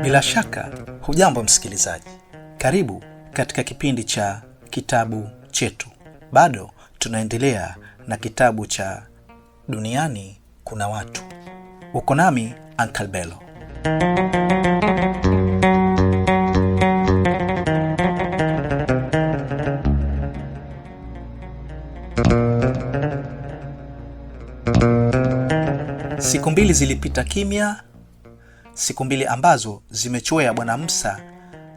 Bila shaka, hujambo msikilizaji. Karibu katika kipindi cha kitabu chetu. Bado tunaendelea na kitabu cha Duniani Kuna Watu. Uko nami Uncle Bello. Siku mbili zilipita kimya, siku mbili ambazo zimechwea Bwana Musa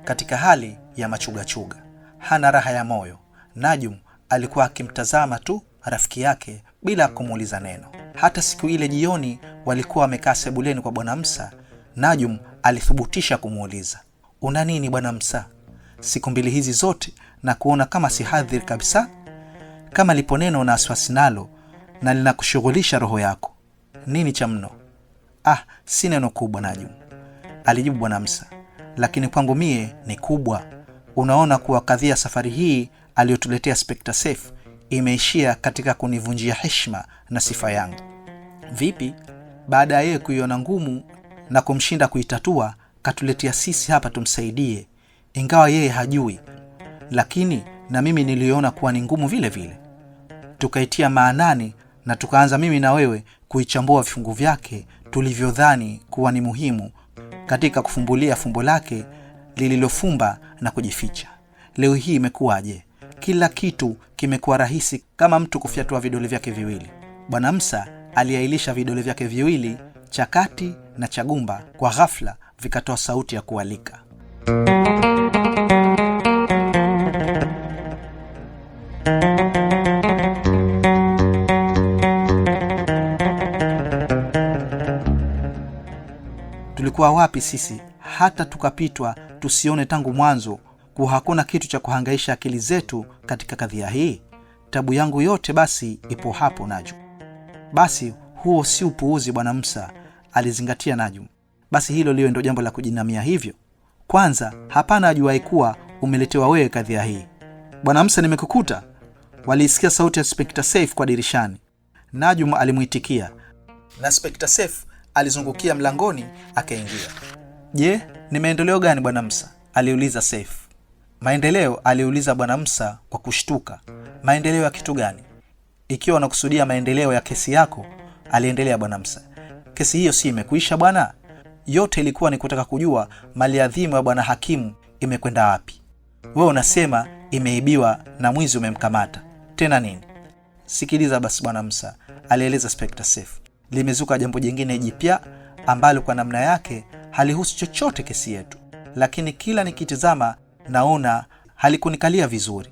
katika hali ya machugachuga. Hana raha ya moyo. Najum alikuwa akimtazama tu rafiki yake bila kumuuliza neno. Hata siku ile jioni walikuwa wamekaa sebuleni kwa Bwana Musa, Najum alithubutisha kumuuliza, "Una nini Bwana Musa? Siku mbili hizi zote na kuona kama si hadhir kabisa, kama lipo neno na wasiwasi nalo na linakushughulisha roho yako. Nini cha mno?" Si neno kubwa Najum, alijibu Bwana Musa, lakini kwangu mie ni kubwa. Unaona kuwa kadhia safari hii aliyotuletea Spectre Safe imeishia katika kunivunjia heshima na sifa yangu. Vipi? Baada ya yeye kuiona ngumu na kumshinda kuitatua, katuletea sisi hapa tumsaidie, ingawa yeye hajui, lakini na mimi niliona kuwa ni ngumu vile vile. Tukaitia maanani na tukaanza mimi na wewe kuichambua vifungu vyake tulivyodhani kuwa ni muhimu katika kufumbulia fumbo lake lililofumba na kujificha. Leo hii imekuwaje? Kila kitu kimekuwa rahisi kama mtu kufyatua vidole vyake viwili. Bwana Musa aliailisha vidole vyake viwili, cha kati na cha gumba, kwa ghafla vikatoa sauti ya kualika. Tulikuwa wapi sisi hata tukapitwa tusione tangu mwanzo kuwa hakuna kitu cha kuhangaisha akili zetu katika kadhia hii? Tabu yangu yote basi ipo hapo Najum. Basi huo si upuuzi Bwana Musa, alizingatia Najum. Basi hilo liwe ndio jambo la kujinamia hivyo. Kwanza hapana ajuai kuwa umeletewa wewe kadhia hii. Bwana Musa, nimekukuta. Walisikia sauti ya Spectre Safe kwa dirishani. Najum alimuitikia na Spectre Safe alizungukia mlangoni akaingia. "Je, ni maendeleo gani Bwana Musa?" aliuliza Safe. "Maendeleo?" aliuliza Bwana Musa kwa kushtuka. "Maendeleo ya kitu gani?" "Ikiwa unakusudia maendeleo ya kesi yako," aliendelea Bwana Musa. "Kesi hiyo si imekuisha bwana? Yote ilikuwa ni kutaka kujua mali adhimu ya bwana hakimu imekwenda wapi. Wewe unasema imeibiwa na mwizi umemkamata. Tena nini?" "Sikiliza basi Bwana Musa," alieleza Spectre Safe. "Limezuka jambo jingine jipya ambalo kwa namna yake halihusu chochote kesi yetu, lakini kila nikitizama naona halikunikalia vizuri."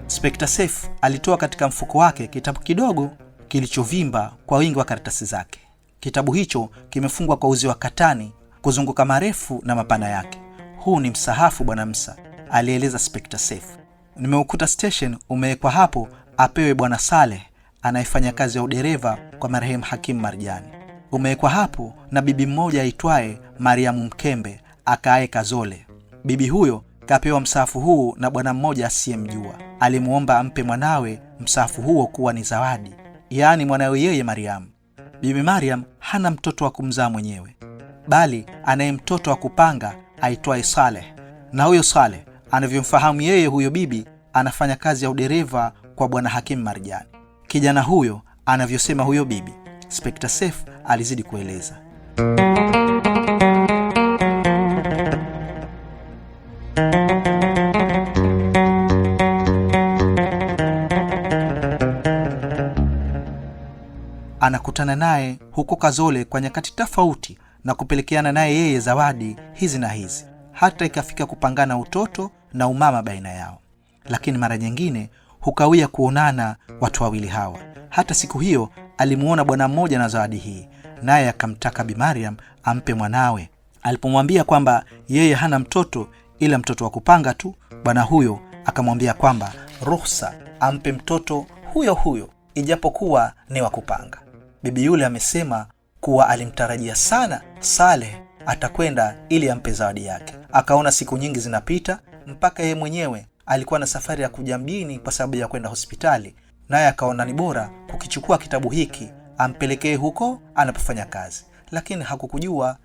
Spectre Safe alitoa katika mfuko wake kitabu kidogo kilichovimba kwa wingi wa karatasi zake. Kitabu hicho kimefungwa kwa uzi wa katani kuzunguka marefu na mapana yake. "Huu ni msahafu Bwana Musa," alieleza Spectre Safe. "Nimeukuta station umewekwa hapo apewe Bwana Saleh anayefanya kazi ya udereva kwa marehemu Hakim Marjani. Umewekwa hapo na bibi mmoja aitwaye Mariamu Mkembe akaaye Kazole. Bibi huyo kapewa msahafu huu na bwana mmoja asiyemjua. Alimuomba ampe mwanawe msahafu huo kuwa ni zawadi, yaani mwanawe yeye Mariamu. Bibi Mariam hana mtoto wa kumzaa mwenyewe, bali anaye mtoto wa kupanga aitwaye Saleh, na huyo Saleh anavyomfahamu yeye, huyo bibi anafanya kazi ya udereva kwa bwana Hakim Marjani. Kijana huyo anavyosema huyo bibi," Spectre Safe alizidi kueleza. Anakutana naye huko Kazole kwa nyakati tofauti na kupelekeana naye yeye zawadi hizi na hizi, hata ikafika kupangana utoto na umama baina yao. Lakini mara nyingine hukawia kuonana watu wawili hawa. Hata siku hiyo alimuona bwana mmoja na zawadi hii, naye akamtaka Bi Mariam ampe mwanawe Alipomwambia kwamba yeye hana mtoto ila mtoto wa kupanga tu, bwana huyo akamwambia kwamba ruhusa ampe mtoto huyo huyo ijapokuwa ni wa kupanga. Bibi yule amesema kuwa alimtarajia sana Saleh atakwenda ili ampe zawadi yake. Akaona siku nyingi zinapita mpaka yeye mwenyewe alikuwa na safari ya kuja mjini kwa sababu ya kwenda hospitali, naye akaona ni bora kukichukua kitabu hiki ampelekee huko anapofanya kazi, lakini hakukujua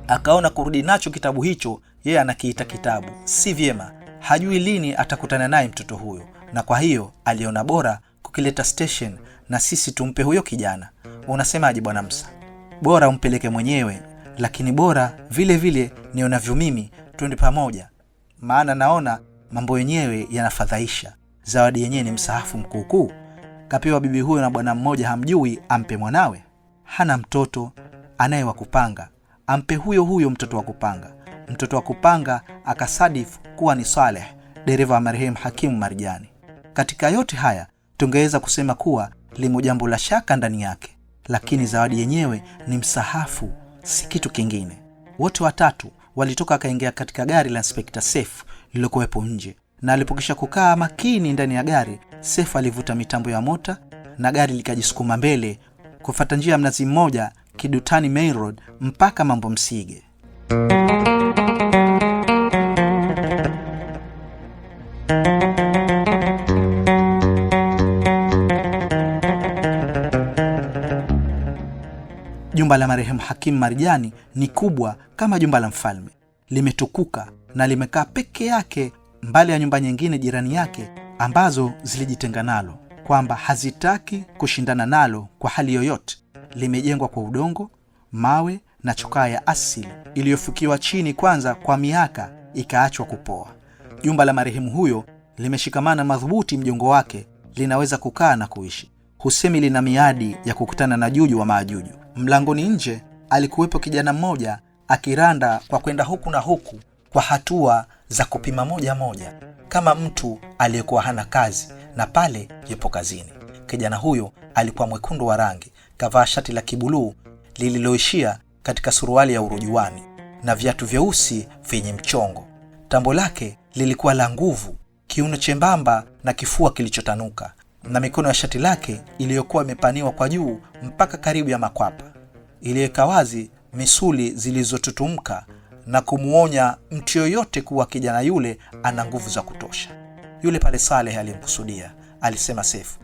akaona kurudi nacho kitabu hicho yeye anakiita kitabu si vyema, hajui lini atakutana naye mtoto huyo, na kwa hiyo aliona bora kukileta station na sisi tumpe huyo kijana. Unasemaje bwana Musa? Bora umpeleke mwenyewe, lakini bora vile vile nionavyo mimi twende pamoja, maana naona mambo yenyewe yanafadhaisha. Zawadi yenyewe ni msahafu mkuukuu, kapewa bibi huyo na bwana mmoja hamjui, ampe mwanawe. Hana mtoto anaye wa kupanga, ampe huyo huyo mtoto wa kupanga. Mtoto wa kupanga akasadifu kuwa ni Saleh, dereva wa marehemu Hakimu Marjani. Katika yote haya tungeweza kusema kuwa limo jambo la shaka ndani yake, lakini zawadi yenyewe ni msahafu, si kitu kingine. Wote watatu walitoka akaingia katika gari la Inspector Seif lililokuwepo nje, na alipokisha kukaa makini ndani ya gari, Seif alivuta mitambo ya mota na gari likajisukuma mbele kufuata njia ya Mnazi Mmoja, Kidutani Main Road mpaka Mambo Msige. Jumba la marehemu Hakimu Marjani ni kubwa kama jumba la mfalme, limetukuka na limekaa peke yake mbali ya nyumba nyingine jirani yake ambazo zilijitenga nalo, kwamba hazitaki kushindana nalo kwa hali yoyote. Limejengwa kwa udongo, mawe na chokaa ya asili iliyofukiwa chini kwanza kwa miaka ikaachwa kupoa. Jumba la marehemu huyo limeshikamana madhubuti, mjongo wake linaweza kukaa na kuishi. Husemi lina miadi ya kukutana na Juju wa Maajuju. Mlangoni nje alikuwepo kijana mmoja akiranda kwa kwenda huku na huku kwa hatua za kupima moja moja, kama mtu aliyekuwa hana kazi na pale yupo kazini. Kijana huyo alikuwa mwekundu wa rangi, kavaa shati la kibuluu lililoishia katika suruali ya urujuani na viatu vyeusi vyenye mchongo. Tambo lake lilikuwa la nguvu, kiuno chembamba na kifua kilichotanuka, na mikono ya shati lake iliyokuwa imepaniwa kwa juu mpaka karibu ya makwapa iliweka wazi misuli zilizotutumka na kumuonya mtu yoyote kuwa kijana yule ana nguvu za kutosha. Yule pale Saleh alimkusudia, alisema Seif.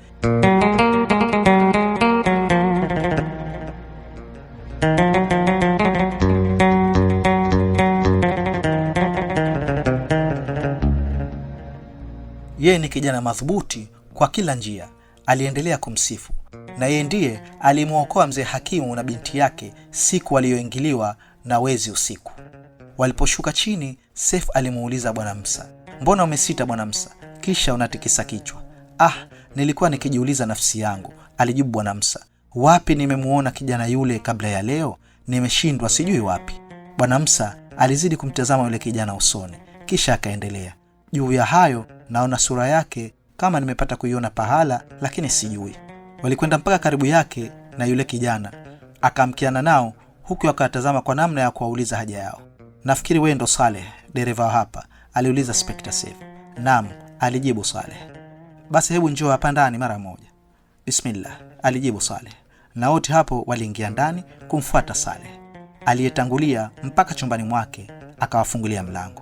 Yeye ni kijana madhubuti kwa kila njia, aliendelea kumsifu. Na yeye ndiye alimuokoa mzee Hakimu na binti yake siku aliyoingiliwa na wezi usiku. Waliposhuka chini, Seif alimuuliza bwana Musa, mbona umesita bwana Musa, kisha unatikisa kichwa? Nilikuwa nikijiuliza nafsi yangu, alijibu bwana Musa. Wapi nimemuona kijana yule kabla ya leo? Nimeshindwa, sijui wapi. Bwana Musa alizidi kumtazama yule kijana usoni, kisha akaendelea, juu ya hayo naona sura yake kama nimepata kuiona pahala, lakini sijui. Walikwenda mpaka karibu yake na yule kijana, akamkiana nao huku akatazama kwa namna ya kuwauliza haja yao. Nafikiri wewe ndo Saleh, dereva hapa, aliuliza Inspector Seif. Naam, alijibu Saleh. Basi hebu njoo hapa ndani mara moja. Bismillah, alijibu Saleh. Na wote hapo waliingia ndani kumfuata Saleh, aliyetangulia mpaka chumbani mwake, akawafungulia mlango.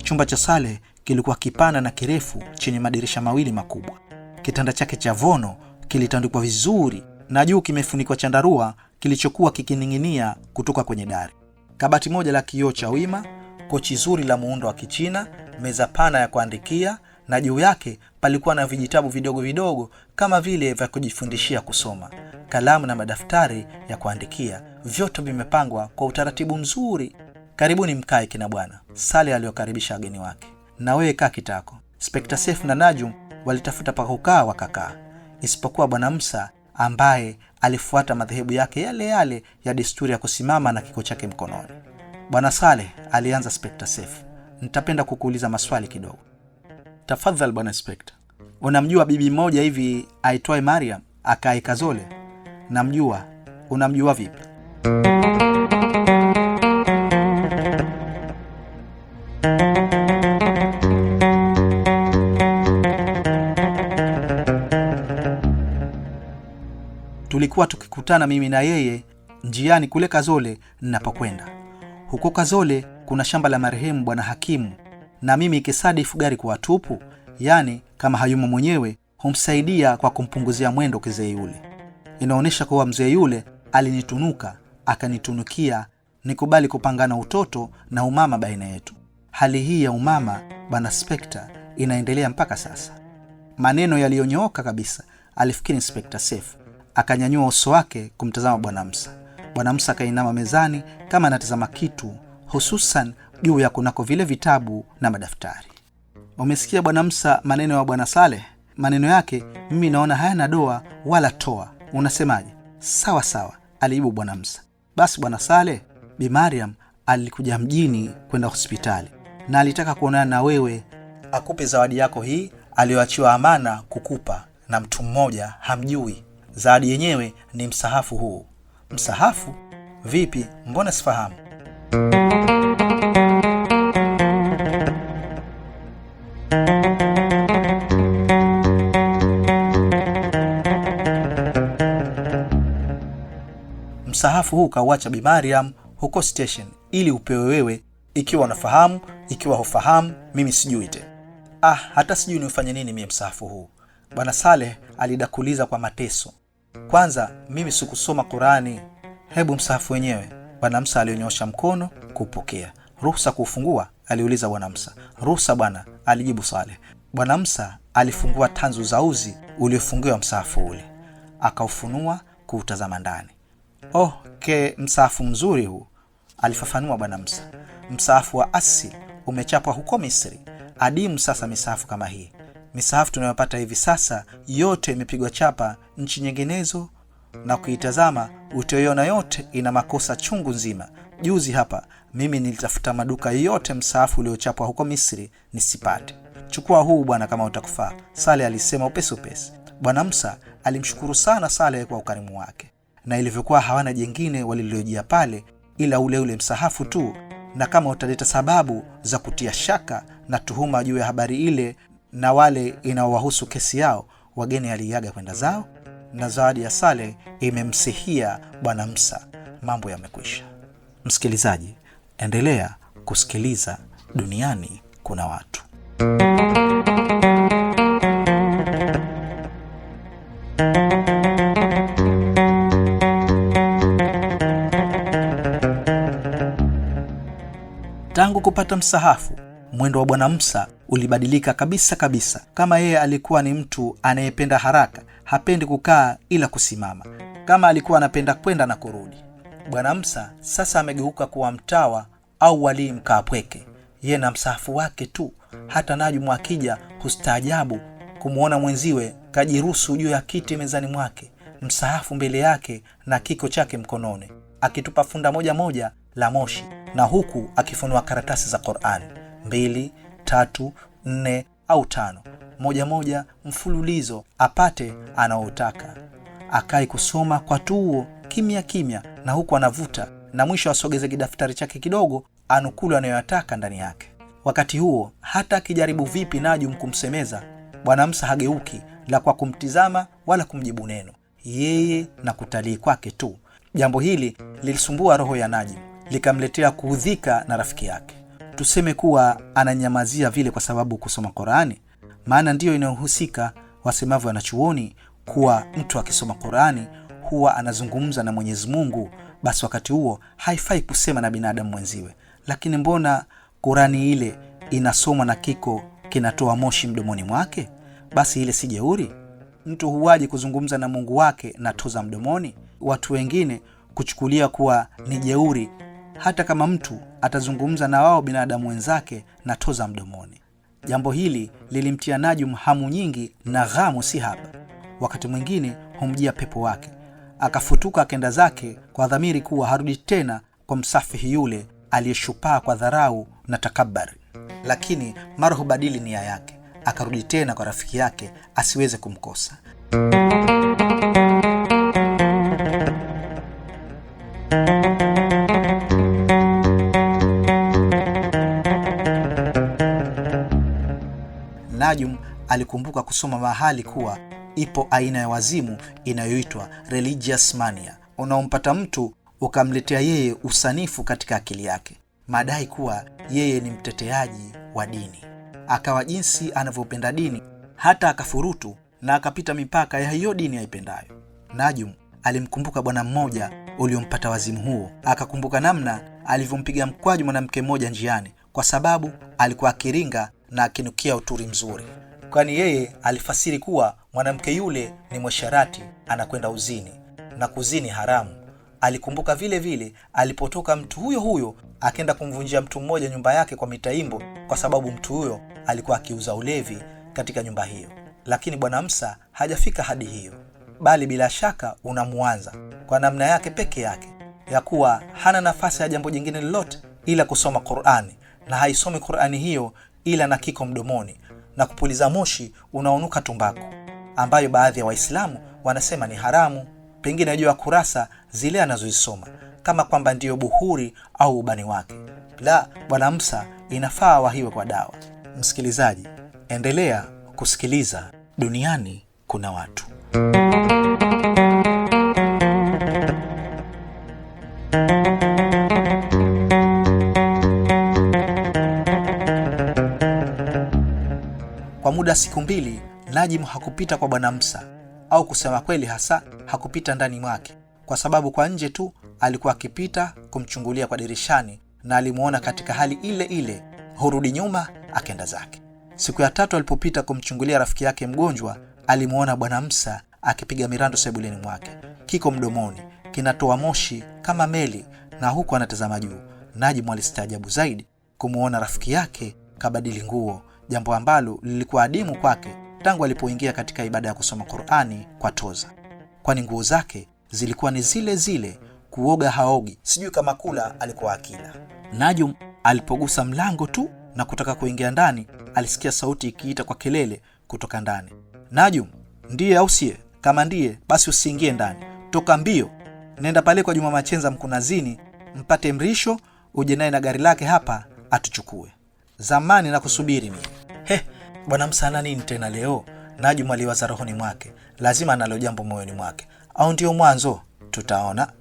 Chumba cha Saleh kilikuwa kipana na kirefu chenye madirisha mawili makubwa. Kitanda chake cha vono kilitandikwa vizuri na juu kimefunikwa chandarua kilichokuwa kikining'inia kutoka kwenye dari. Kabati moja la kioo cha wima, kochi zuri la muundo wa Kichina, meza pana ya kuandikia, na juu yake palikuwa na vijitabu vidogo vidogo kama vile vya kujifundishia kusoma, kalamu na madaftari ya kuandikia, vyote vimepangwa kwa utaratibu mzuri. Karibuni mkae kina bwana, Saleh aliyokaribisha wageni wake. Na wewe kaa kitako. Inspector Seif na Najum walitafuta pa kukaa wakakaa, isipokuwa Bwana Musa ambaye alifuata madhehebu yake yale yale ya desturi ya kusimama na kiko chake mkononi. Bwana Saleh alianza, Inspekta Seif, nitapenda kukuuliza maswali kidogo. Tafadhali Bwana Inspekta. Unamjua bibi mmoja hivi aitwaye Mariam akae Kazole? Namjua. Unamjua vipi? Tulikuwa tukikutana mimi na yeye njiani kule Kazole ninapokwenda. Huko Kazole kuna shamba la marehemu Bwana Hakimu, na mimi kisadifu gari kwa tupu, yani kama hayumo mwenyewe humsaidia kwa kumpunguzia mwendo kizee yule. Inaonyesha kuwa mzee yule alinitunuka, akanitunukia nikubali kupangana utoto na umama baina yetu. Hali hii ya umama, Bwana Inspekta, inaendelea mpaka sasa. Maneno yaliyonyooka kabisa, alifikiri Inspekta Seif. Akanyanyua uso wake kumtazama Bwana Musa. Bwana Musa kainama mezani kama anatazama kitu, hususan juu ya kunako vile vitabu na madaftari. Umesikia Bwana Musa maneno ya Bwana Saleh? Maneno yake mimi naona hayana doa wala toa. Unasemaje? Sawa sawa, alijibu Bwana Musa. Basi Bwana Saleh, Bi Mariam alikuja mjini kwenda hospitali na alitaka kuonana na wewe akupe zawadi yako hii aliyoachiwa amana kukupa na mtu mmoja hamjui. Zawadi yenyewe ni msahafu huu. Msahafu? Vipi? Mbona sifahamu? Msahafu huu kauacha Bi Mariam huko station ili upewe wewe, ikiwa unafahamu, ikiwa hufahamu, mimi sijui tena. Hata sijui nifanye nini mimi msahafu huu. Bwana Saleh alidakuliza kwa mateso. Kwanza mimi sikusoma Qurani. Hebu msahafu wenyewe. Bwana Musa alionyosha mkono kupokea. Ruhusa kufungua? Aliuliza Bwana Musa. Ruhusa bwana, alijibu Saleh. Bwana Musa alifungua tanzu za uzi uliofungiwa msahafu ule. Akaufunua kuutazama ndani. Msahafu mzuri huu, alifafanua Bwana Musa. Msahafu wa asili umechapwa huko Misri. Adimu sasa misahafu kama hii. Misahafu tunayopata hivi sasa yote imepigwa chapa nchi nyinginezo, na kuitazama utaona yote ina makosa chungu nzima. Juzi hapa mimi nilitafuta maduka yote msahafu uliochapwa huko Misri nisipate. Chukua huu bwana kama utakufaa, Saleh alisema upesi upesi. Bwana Musa alimshukuru sana Saleh kwa ukarimu wake, na ilivyokuwa hawana jengine walilojia pale ila ule msahafu tu, na kama utaleta sababu za kutia shaka na tuhuma juu ya habari ile na wale inaowahusu kesi yao, wageni aliaga kwenda zao, na zawadi ya Saleh imemsihia Bwana Musa. Mambo yamekwisha. Msikilizaji, endelea kusikiliza Duniani Kuna Watu. Tangu kupata msahafu, mwendo wa Bwana Musa ulibadilika kabisa kabisa. Kama yeye alikuwa ni mtu anayependa haraka, hapendi kukaa ila kusimama. Kama alikuwa anapenda kwenda na kurudi. Bwana Musa sasa amegeuka kuwa mtawa au wali mkaapweke. Yeye na msahafu wake tu. Hata Najumu akija hustaajabu kumuona mwenziwe kajirusu juu ya kiti mezani mwake, msahafu mbele yake na kiko chake mkononi, akitupa funda moja moja la moshi, na huku akifunua karatasi za Qur'an 2, 3, 4 au 5, moja moja mfululizo, apate anaotaka. Akai kusoma kwa tuo kimya kimya, na huku anavuta, na mwisho asogeze kidaftari chake kidogo anukulu anayotaka ndani yake. Wakati huo hata akijaribu vipi Najum kumsemeza, Bwana Musa hageuki la kwa kumtizama wala kumjibu neno, yeye na kutalii kwake tu. Jambo hili lilisumbua roho ya Najum, likamletea kuudhika na rafiki yake. Tuseme kuwa ananyamazia vile kwa sababu kusoma Qur'ani, maana ndiyo inayohusika wasemavyo wanachuoni kuwa mtu akisoma Qur'ani huwa anazungumza na Mwenyezi Mungu. Basi wakati huo haifai kusema na binadamu mwenziwe. Lakini mbona Qur'ani ile inasomwa na kiko kinatoa moshi mdomoni mwake? Basi ile si jeuri? Mtu huwaje kuzungumza na Mungu wake na toza mdomoni? Watu wengine kuchukulia kuwa ni jeuri hata kama mtu atazungumza na wao binadamu wenzake na toza mdomoni. Jambo hili lilimtia Najum hamu nyingi na ghamu si haba. Wakati mwingine humjia pepo wake, akafutuka akenda zake kwa dhamiri kuwa harudi tena kwa msafihi yule aliyeshupaa kwa dharau na takabari. Lakini mara hubadili nia yake, akarudi tena kwa rafiki yake asiweze kumkosa. Najum alikumbuka kusoma mahali kuwa ipo aina ya wazimu inayoitwa religious mania, unaompata mtu ukamletea yeye usanifu katika akili yake, madai kuwa yeye ni mteteaji wa dini, akawa jinsi anavyopenda dini hata akafurutu na akapita mipaka ya hiyo dini aipendayo. Najum alimkumbuka bwana mmoja uliompata wazimu huo, akakumbuka namna alivyompiga mkwaju mwanamke mmoja njiani kwa sababu alikuwa akiringa na akinukia uturi mzuri, kwani yeye alifasiri kuwa mwanamke yule ni mwasharati anakwenda uzini na kuzini haramu. Alikumbuka vile vile alipotoka mtu huyo huyo akaenda kumvunjia mtu mmoja nyumba yake kwa mitaimbo kwa sababu mtu huyo alikuwa akiuza ulevi katika nyumba hiyo. Lakini bwana Msa hajafika hadi hiyo, bali bila shaka unamuanza kwa namna yake peke yake ya kuwa hana nafasi ya jambo jingine lolote ila kusoma Qur'ani, na haisomi Qur'ani hiyo ila na kiko mdomoni na kupuliza moshi unaonuka tumbaku, ambayo baadhi ya Waislamu wanasema ni haramu, pengine juu ya kurasa zile anazoisoma kama kwamba ndiyo buhuri au ubani wake. La, bwana Msa inafaa wahiwe kwa dawa. Msikilizaji, endelea kusikiliza Duniani Kuna Watu. Kwa muda siku 2 Najim hakupita kwa bwana Msa, au kusema kweli hasa hakupita ndani mwake, kwa sababu kwa nje tu alikuwa akipita kumchungulia kwa dirishani na alimuona katika hali ile ile, hurudi nyuma akenda zake. Siku ya 3 alipopita kumchungulia rafiki yake mgonjwa, alimuona bwana Msa akipiga mirando sebuleni mwake, kiko mdomoni kinatoa moshi kama meli na huku anatazama juu. Najim alistaajabu zaidi kumuona rafiki yake kabadili nguo, jambo ambalo lilikuwa adimu kwake tangu alipoingia katika ibada ya kusoma Qur'ani kwa toza, kwani nguo zake zilikuwa ni zile zile, kuoga haogi, sijui kama kula alikuwa akila. Najum alipogusa mlango tu na kutaka kuingia ndani, alisikia sauti ikiita kwa kelele kutoka ndani. Najum, ndiye au sie? Kama ndiye basi usiingie ndani, toka mbio, nenda pale kwa Juma Machenza Mkunazini, mpate Mrisho, uje naye na gari lake hapa atuchukue. Zamani na kusubiri mimi. Bwana Msa nini tena leo? Najum aliwaza rohoni mwake, lazima analo jambo moyoni mwake, au ndio mwanzo? Tutaona.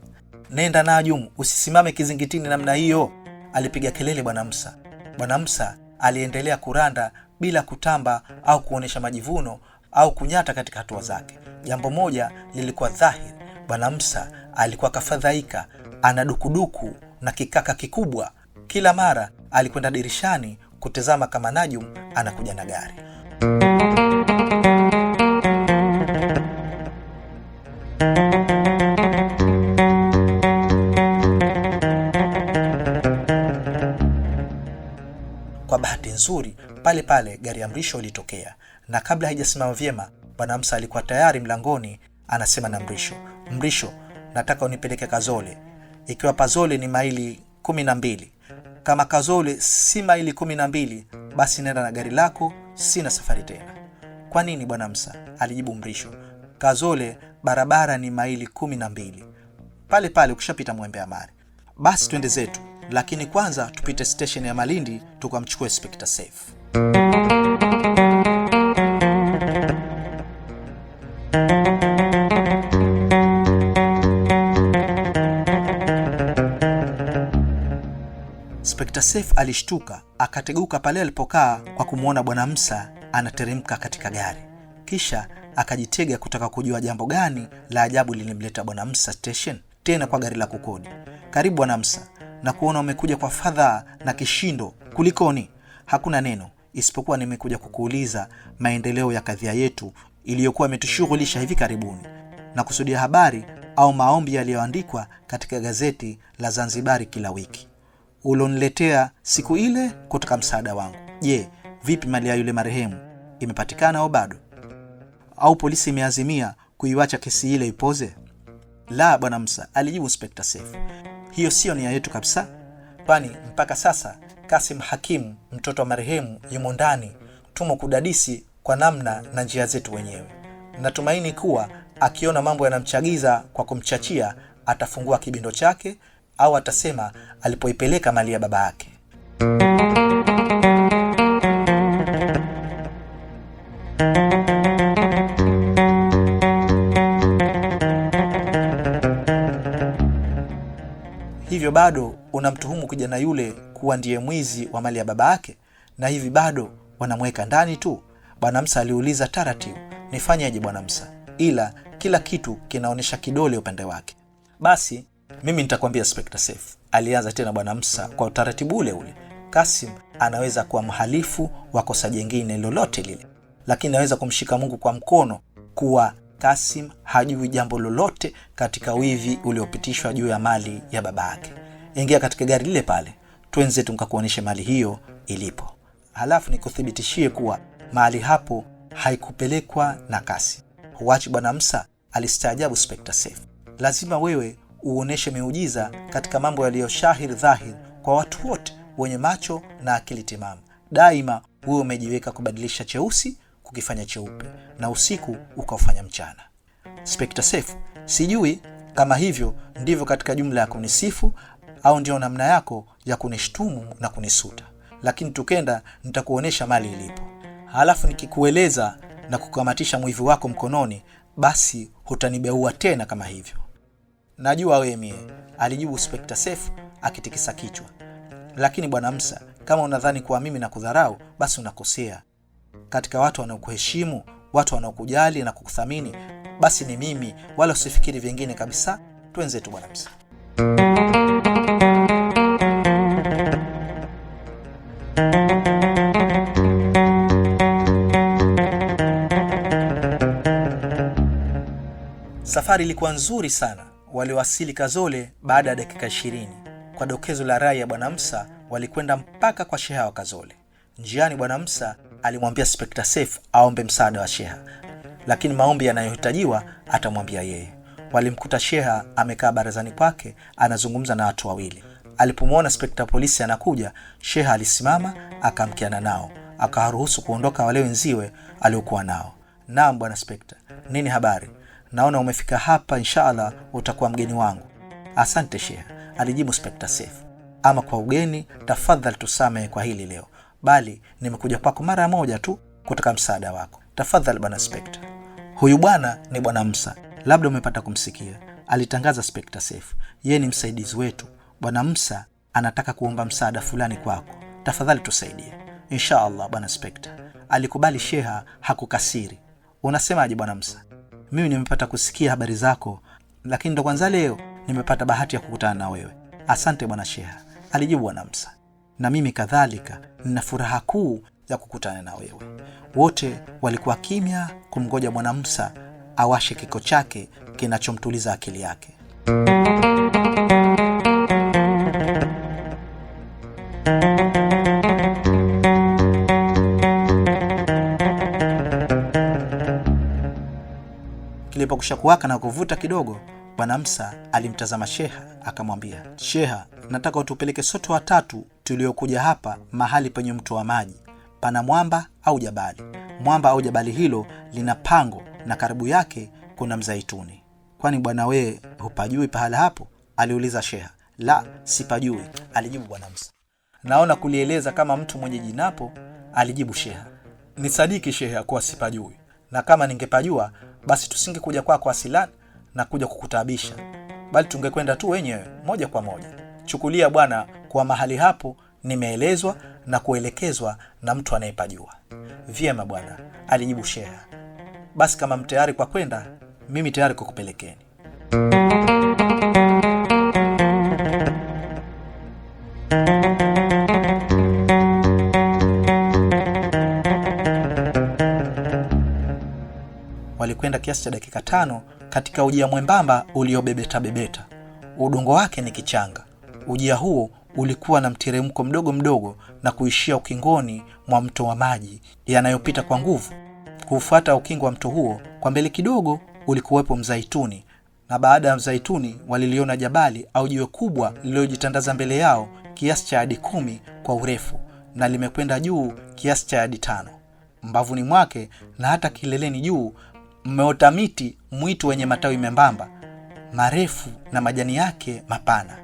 Nenda Najum, usisimame kizingitini namna hiyo, alipiga kelele bwana Msa. Bwana Msa aliendelea kuranda bila kutamba au kuonesha majivuno au kunyata katika hatua zake. Jambo moja lilikuwa dhahiri, bwana Msa alikuwa kafadhaika, ana dukuduku na kikaka kikubwa. Kila mara alikwenda dirishani kutazama kama Najum anakuja na gari. Kwa bahati nzuri, pale pale gari ya Mrisho ilitokea, na kabla haijasimama vyema, bwana Msa alikuwa tayari mlangoni anasema na Mrisho, Mrisho, nataka unipeleke Kazole. Ikiwa Pazole ni maili 12, kama Kazole si maili 12, basi nenda na gari lako, sina safari tena. Kwa nini bwana Msa? Alijibu Mrisho, Kazole barabara ni maili 12, pale pale ukishapita Mwembe Amari. Basi twende zetu, lakini kwanza tupite station ya Malindi tukamchukue Inspector Safe. Inspector Safe alishtuka, akateguka pale alipokaa kwa kumuona bwana Msa anateremka katika gari. Kisha akajitega kutaka kujua jambo gani la ajabu lilimleta bwana Msa station, tena kwa gari la kukodi. Karibu bwana Msa, na kuona umekuja kwa fadhaa na kishindo, kulikoni? Hakuna neno, isipokuwa nimekuja kukuuliza maendeleo ya kadhia yetu iliyokuwa imetushughulisha hivi karibuni, na kusudia habari au maombi yaliyoandikwa katika gazeti la Zanzibari kila wiki. Uloniletea siku ile kutaka msaada wangu. Je, vipi mali ya yule marehemu imepatikana au bado? Au polisi imeazimia kuiwacha kesi ile ipoze? La bwana Musa, alijibu Inspector Seif. Hiyo sio nia yetu kabisa. Kwani mpaka sasa Kasim Hakim, mtoto wa marehemu, yumo ndani. Tumo kudadisi kwa namna na njia zetu wenyewe. Natumaini kuwa akiona mambo yanamchagiza kwa kumchachia, atafungua kibindo chake au atasema alipoipeleka mali ya baba yake. Hivyo bado unamtuhumu kijana yule kuwa ndiye mwizi wa mali ya baba yake, na hivi bado wanamweka ndani tu? Bwana Musa aliuliza taratibu. Nifanyeje bwana Musa? Ila kila kitu kinaonesha kidole upande wake. Basi mimi nitakwambia Inspector Seif, alianza tena bwana Musa kwa utaratibu ule ule. Kasim anaweza kuwa mhalifu wa kosa jingine lolote lile, lakini anaweza kumshika Mungu kwa mkono kuwa Kasim hajui jambo lolote katika wivi uliopitishwa juu ya mali ya baba yake. Ingia katika gari lile pale, tuenze tukakuoneshe mali hiyo ilipo. Halafu nikuthibitishie kuwa mali hapo haikupelekwa na Kasim. Huachi bwana Musa, alistaajabu Inspector Seif. Lazima wewe uoneshe miujiza katika mambo yaliyoshahiri dhahir kwa watu wote wenye macho na akili timamu. Daima wewe umejiweka kubadilisha cheusi kukifanya cheupe na usiku ukaufanya mchana. Inspector Seif, sijui kama hivyo ndivyo katika jumla ya kunisifu au ndio namna yako ya kunishtumu na kunisuta, lakini tukenda nitakuonesha mali ilipo. Halafu nikikueleza na kukamatisha mwivi wako mkononi, basi hutanibeua tena kama hivyo. Najua wewe mie, alijibu Inspector Seif akitikisa kichwa. Lakini bwana Musa, kama unadhani kuwa mimi nakudharau, basi unakosea. Katika watu wanaokuheshimu, watu wanaokujali na kukuthamini, basi ni mimi, wala usifikiri vingine kabisa. Tuenze tu bwana Musa. Safari ilikuwa nzuri sana. Waliwasili Kazole baada ya dakika 20. Kwa dokezo la rai ya bwana Musa, walikwenda mpaka kwa sheha wa Kazole. Njiani bwana Musa alimwambia Inspector Seif aombe msaada wa sheha, lakini maombi yanayohitajiwa atamwambia yeye. Walimkuta sheha amekaa barazani kwake anazungumza na watu wawili. Alipomwona Inspector polisi anakuja, sheha alisimama akamkiana nao, akawaruhusu kuondoka wale wenziwe aliokuwa nao. Naam bwana Inspector, nini habari? Naona umefika hapa, inshallah utakuwa mgeni wangu. Asante sheha, alijibu Inspector Seif. Ama kwa ugeni, tafadhali tusamehe kwa hili leo, bali nimekuja kwako mara moja tu kutaka msaada wako. Tafadhali bwana Inspector. Huyu bwana ni bwana Musa, labda umepata kumsikia, alitangaza Inspector Seif. Yeye ni msaidizi wetu. Bwana Musa anataka kuomba msaada fulani kwako, tafadhali tusaidie. Inshallah bwana Inspector, alikubali sheha, hakukasiri. Unasemaje bwana Musa? Mimi nimepata kusikia habari zako, lakini ndo kwanza leo nimepata bahati ya kukutana na wewe. Asante bwana sheha, alijibu bwana Musa. Na mimi kadhalika nina furaha kuu ya kukutana na wewe. Wote walikuwa kimya kumgoja bwana Musa awashe kiko chake kinachomtuliza akili yake. Kilipokusha kuwaka na kuvuta kidogo, bwana Musa alimtazama sheha akamwambia, sheha, nataka utupeleke sote watatu tuliokuja hapa mahali penye mto wa maji. Pana mwamba au jabali. Mwamba au jabali hilo lina pango na karibu yake kuna mzaituni. Kwani bwana we hupajui pahala hapo? Aliuliza sheha. La, sipajui, alijibu bwana Musa. Naona kulieleza kama mtu mwenye jinapo, alijibu sheha. Ni sadiki sheha kuwa sipajui, na kama ningepajua basi tusingekuja kwako asilani na kuja kukutabisha, bali tungekwenda tu wenyewe moja kwa moja. Chukulia bwana kwa mahali hapo nimeelezwa na kuelekezwa na mtu anayepajua. Vyema bwana, alijibu sheha. Basi kama mtayari kwa kwenda, mimi tayari kukupelekeni. Walikwenda kiasi cha dakika 5 katika ujia mwembamba uliobebeta bebeta. Udongo wake ni kichanga. Ujia huo ulikuwa na mteremko mdogo mdogo na kuishia ukingoni mwa mto wa maji yanayopita kwa nguvu. Kufuata ukingo wa mto huo kwa mbele kidogo ulikuwepo mzaituni, na baada ya mzaituni waliliona jabali au jiwe kubwa lililojitandaza mbele yao kiasi cha yadi 10 kwa urefu, na limekwenda juu kiasi cha yadi 5. Mbavuni mwake na hata kileleni juu mmeota miti mwitu wenye matawi membamba marefu na majani yake mapana.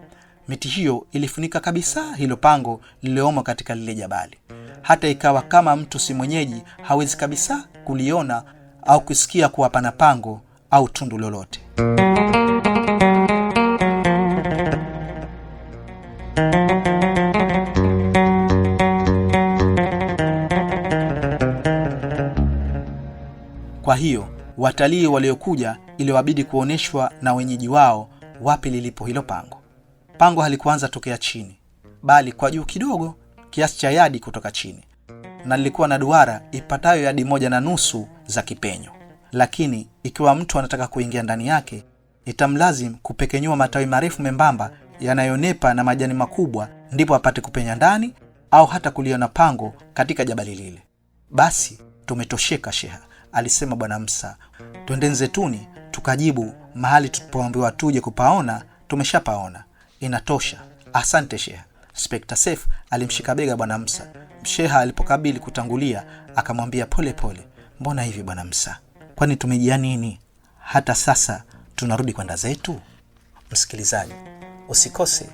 Miti hiyo ilifunika kabisa hilo pango lililoomo katika lile jabali, hata ikawa kama mtu si mwenyeji hawezi kabisa kuliona au kusikia kuwa pana pango au tundu lolote. Kwa hiyo watalii waliokuja iliwabidi kuoneshwa na wenyeji wao wapi lilipo hilo pango. Pango halikuanza tokea chini, bali kwa juu kidogo kiasi cha yadi kutoka chini, na lilikuwa na duara ipatayo yadi 1.5 za kipenyo. Lakini ikiwa mtu anataka kuingia ndani yake, itamlazim kupekenyua matawi marefu membamba yanayonepa na majani makubwa, ndipo apate kupenya ndani au hata kuliona pango katika jabali lile. Basi tumetosheka sheha, alisema Bwana Musa. Twendeni zetuni. Tukajibu, mahali tulipoambiwa tuje kupaona tumeshapaona, inatosha. Asante sheha. Inspekta Seif alimshika bega Bwana Musa. Sheha alipokabili kutangulia akamwambia pole pole, mbona hivi Bwana Musa? Kwani tumejia nini? Hata sasa tunarudi kwenda zetu. Msikilizaji, usikose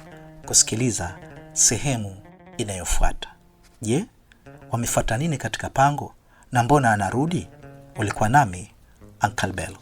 kusikiliza sehemu inayofuata. Je, wamefuata nini katika pango na mbona anarudi? Ulikuwa nami Uncle Bello.